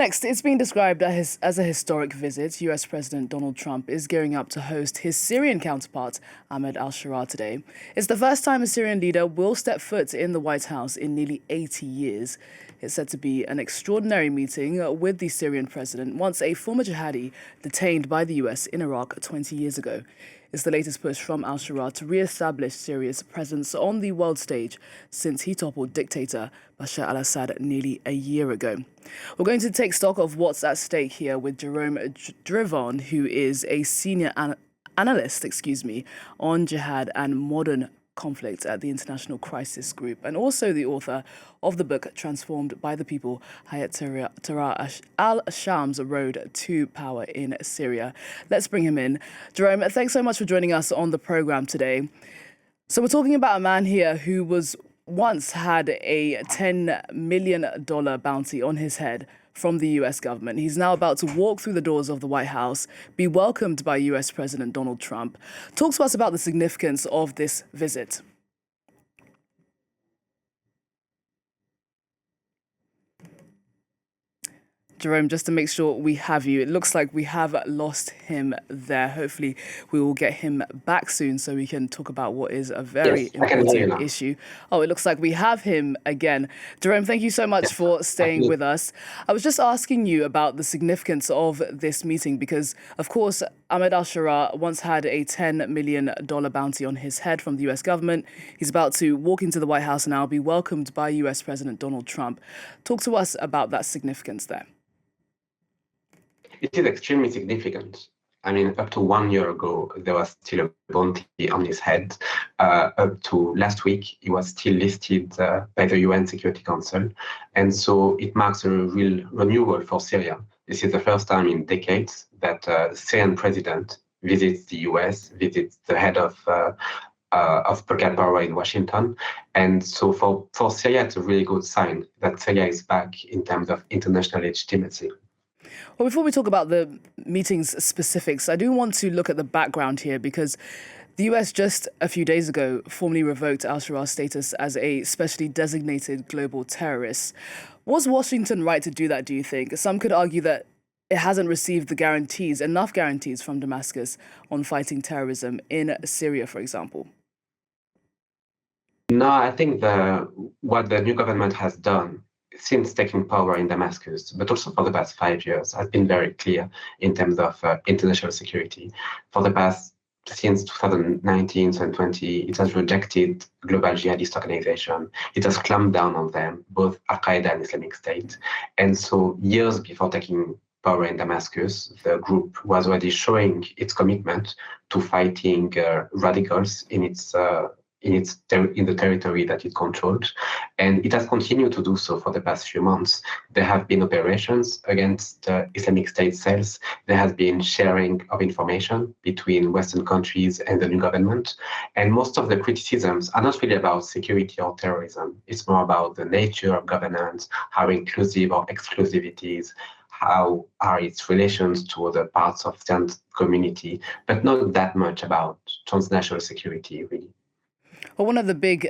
Next, it's been described as a historic visit. US President Donald Trump is gearing up to host his Syrian counterpart, Ahmed al-Sharaa, today. It's the first time a Syrian leader will step foot in the White House in nearly 80 years. It's said to be an extraordinary meeting with the Syrian president, once a former jihadi detained by the US in Iraq 20 years ago. It's the latest push from al-Sharaa to re-establish Syria's presence on the world stage since he toppled dictator Bashar al-Assad nearly a year ago. We're going to take stock of what's at stake here with Jerome Drevon, who is a senior analyst, on Jihad and Modern Conflict at the International Crisis Group, and also the author of the book Transformed by the People, Hayat Tahrir al-Sham's Road to Power in Syria. Let's bring him in. Jerome, thanks so much for joining us on the program today. So we're talking about a man here who once had a $10 million bounty on his head from the US government. He's now about to walk through the doors of the White House, be welcomed by US President Donald Trump. Talk to us about the significance of this visit. Jerome, just to make sure we have you, it looks like we have lost him there. Hopefully we will get him back soon so we can talk about what is a very important issue. Oh, it looks like we have him again. Jerome, thank you so much for staying with us. I was just asking you about the significance of this meeting because, of course, Ahmed al-Sharaa once had a $10 million bounty on his head from the US government. He's about to walk into the White House now, be welcomed by US President Donald Trump. Talk to us about that significance there. It is extremely significant. I mean, up to 1 year ago, there was still a bounty on his head. Up to last week, he was still listed by the UN Security Council. And so it marks a real renewal for Syria. This is the first time in decades that the Syrian president visits the US, visits the head of Brigade Power in Washington. And so for Syria, it's a really good sign that Syria is back in terms of international legitimacy. Well, before we talk about the meeting's specifics, I do want to look at the background here because the US just a few days ago formally revoked al-Sharaa's status as a specially designated global terrorist. Was Washington right to do that, do you think? Some could argue that it hasn't received enough guarantees from Damascus on fighting terrorism in Syria, for example. No, I think what the new government has done since taking power in Damascus, but also for the past 5 years, has been very clear in terms of international security. Since 2019 and 2020, it has rejected global jihadist organization. It has clamped down on them, both Al-Qaeda and Islamic State. And so years before taking power in Damascus, the group was already showing its commitment to fighting radicals in the territory that it controlled. And it has continued to do so for the past few months. There have been operations against Islamic State cells. There has been sharing of information between Western countries and the new government. And most of the criticisms are not really about security or terrorism. It's more about the nature of governance, how inclusive or exclusivities, how are its relations to other parts of the community, but not that much about transnational security, really. Well, one of the big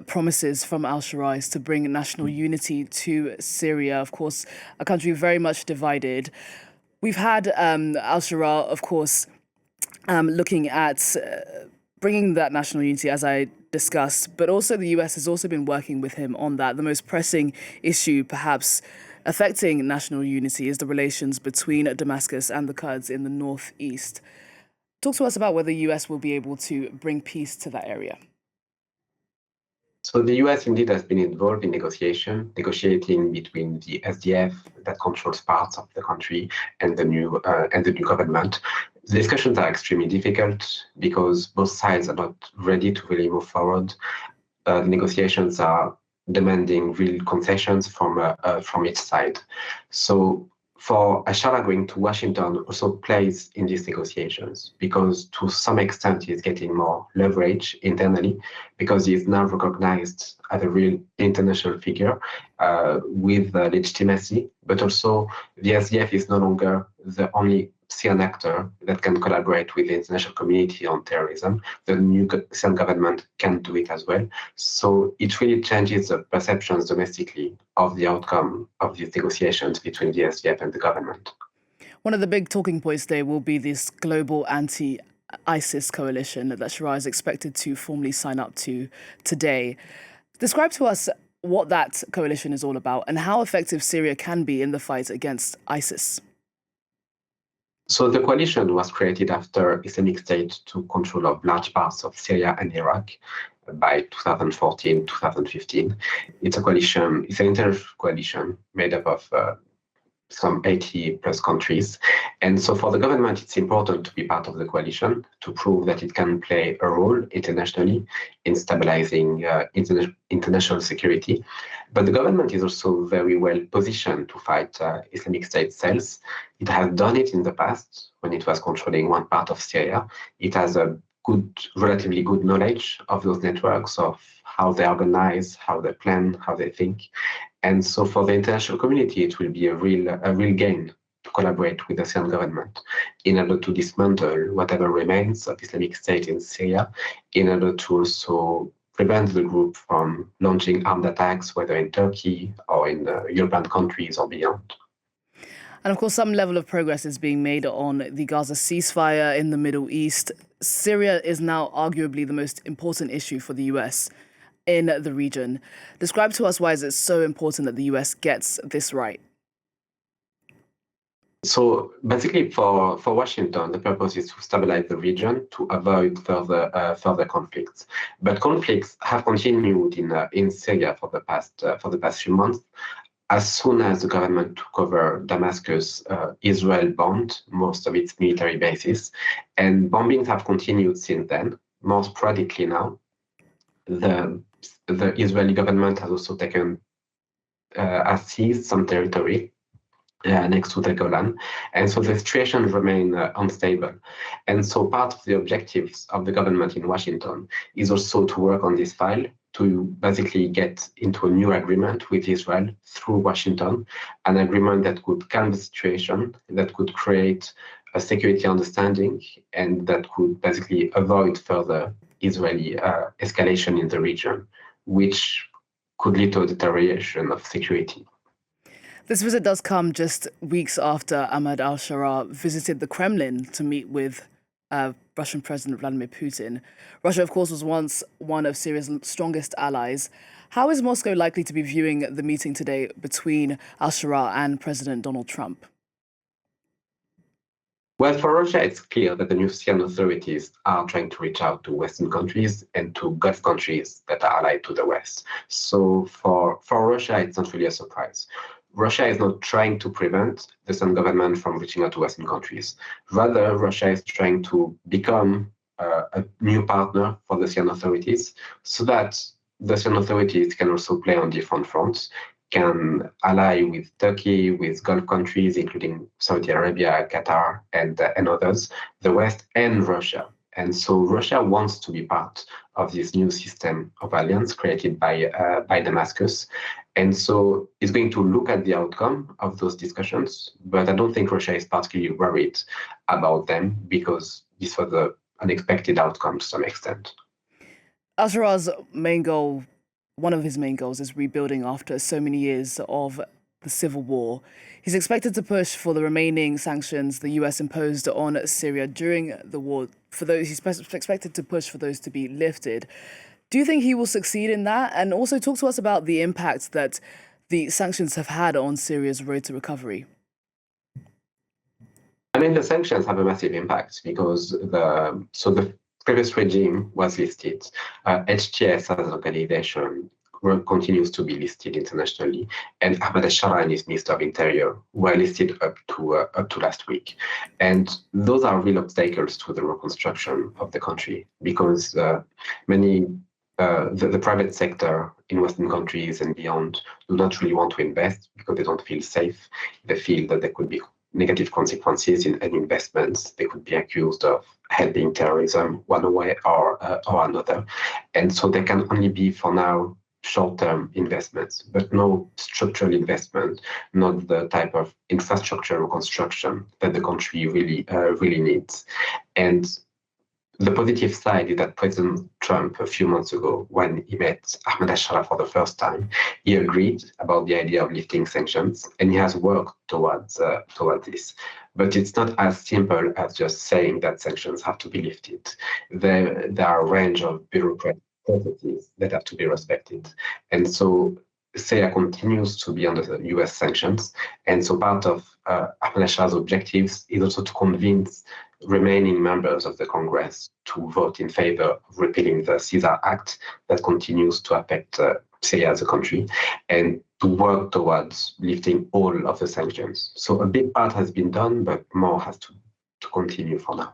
promises from al-Sharaa is to bring national unity to Syria, of course, a country very much divided. We've had al-Sharaa, of course, looking at bringing that national unity, as I discussed, but also the US has also been working with him on that. The most pressing issue, perhaps, affecting national unity is the relations between Damascus and the Kurds in the northeast. Talk to us about whether the US will be able to bring peace to that area. So the US indeed has been involved in negotiating between the SDF that controls parts of the country and the new government. The discussions are extremely difficult because both sides are not ready to really move forward. The negotiations are demanding real concessions from each side. So for al-Sharaa going to Washington also plays in these negotiations because to some extent he's getting more leverage internally because he is now recognized as a real international figure with legitimacy, but also the SDF is no longer the only Syrian actor that can collaborate with the international community on terrorism. The new Syrian government can do it as well. So it really changes the perceptions domestically of the outcome of these negotiations between the SDF and the government. One of the big talking points today will be this global anti-ISIS coalition that al-Sharaa is expected to formally sign up to today. Describe to us what that coalition is all about and how effective Syria can be in the fight against ISIS. So the coalition was created after Islamic State took control of large parts of Syria and Iraq by 2014, 2015. It's an international coalition made up of some 80 plus countries. And so for the government, it's important to be part of the coalition to prove that it can play a role internationally in stabilizing international security. But the government is also very well positioned to fight Islamic State cells. It has done it in the past when it was controlling one part of Syria. It has a relatively good knowledge of those networks, of how they organize, how they plan, how they think. And so for the international community, it will be a real gain to collaborate with the Syrian government in order to dismantle whatever remains of Islamic State in Syria, in order to also prevent the group from launching armed attacks, whether in Turkey or in European countries or beyond. And of course, some level of progress is being made on the Gaza ceasefire in the Middle East. Syria is now arguably the most important issue for the US in the region. Describe to us why is it so important that the US gets this right? So basically for Washington, the purpose is to stabilize the region, to avoid further conflicts. But conflicts have continued in Syria for the past few months. As soon as the government took over Damascus, Israel bombed most of its military bases, and bombings have continued since then, more sporadically now. The Israeli government has also has seized some territory next to the Golan, and so the situation remains unstable. And so part of the objectives of the government in Washington is also to work on this file, to basically get into a new agreement with Israel through Washington, an agreement that could calm the situation, that could create a security understanding, and that could basically avoid further Israeli escalation in the region, which could lead to a deterioration of security. This visit does come just weeks after Ahmed al-Sharaa visited the Kremlin to meet with Russian President Vladimir Putin. Russia, of course, was once one of Syria's strongest allies. How is Moscow likely to be viewing the meeting today between al-Sharaa and President Donald Trump? Well, for Russia, it's clear that the new Syrian authorities are trying to reach out to Western countries and to Gulf countries that are allied to the West. So for Russia, it's not really a surprise. Russia is not trying to prevent the Syrian government from reaching out to Western countries. Rather, Russia is trying to become a new partner for the Syrian authorities so that the Syrian authorities can also play on different fronts, can ally with Turkey, with Gulf countries, including Saudi Arabia, Qatar, and others, the West and Russia. And so Russia wants to be part of this new system of alliance created by Damascus. And so it's going to look at the outcome of those discussions, but I don't think Russia is particularly worried about them because this was an unexpected outcome to some extent. Al-Sharaa's main goal, one of his main goals, is rebuilding after so many years of the civil war. He's expected to push for the remaining sanctions the US imposed on Syria during the war. He's expected to push for those to be lifted. Do you think he will succeed in that? And also talk to us about the impact that the sanctions have had on Syria's road to recovery. I mean, the sanctions have a massive impact because the previous regime was listed. HTS as an organization continues to be listed internationally, and Ahmed al-Sharaa and his Minister of Interior were listed up to last week. And those are real obstacles to the reconstruction of the country because the private sector in Western countries and beyond do not really want to invest because they don't feel safe. They feel that there could be negative consequences in any investments. They could be accused of helping terrorism one way or another. And so they can only be, for now, short-term investments, but no structural investment, not the type of infrastructure reconstruction that the country really needs. And the positive side is that President Trump, a few months ago, when he met Ahmed al-Sharaa for the first time, he agreed about the idea of lifting sanctions, and he has worked towards this. But it's not as simple as just saying that sanctions have to be lifted. There are a range of bureaucratic processes that have to be respected. And so Syria continues to be under the US sanctions. And so part of Ahmed al-Shara's objectives is also to convince remaining members of the Congress to vote in favor of repealing the Caesar Act that continues to affect Syria as a country, and to work towards lifting all of the sanctions. So a big part has been done, but more has to continue for now.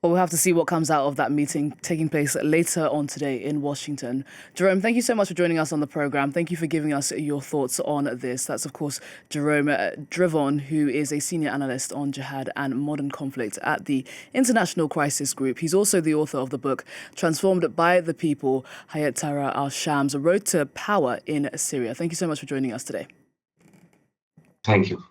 Well, we'll have to see what comes out of that meeting taking place later on today in Washington. Jerome, thank you so much for joining us on the programme. Thank you for giving us your thoughts on this. That's, of course, Jerome Drevon, who is a senior analyst on Jihad and Modern Conflict at the International Crisis Group. He's also the author of the book Transformed by the People, Hayat Tahrir al-Sham's Road to Power in Syria. Thank you so much for joining us today. Thank you.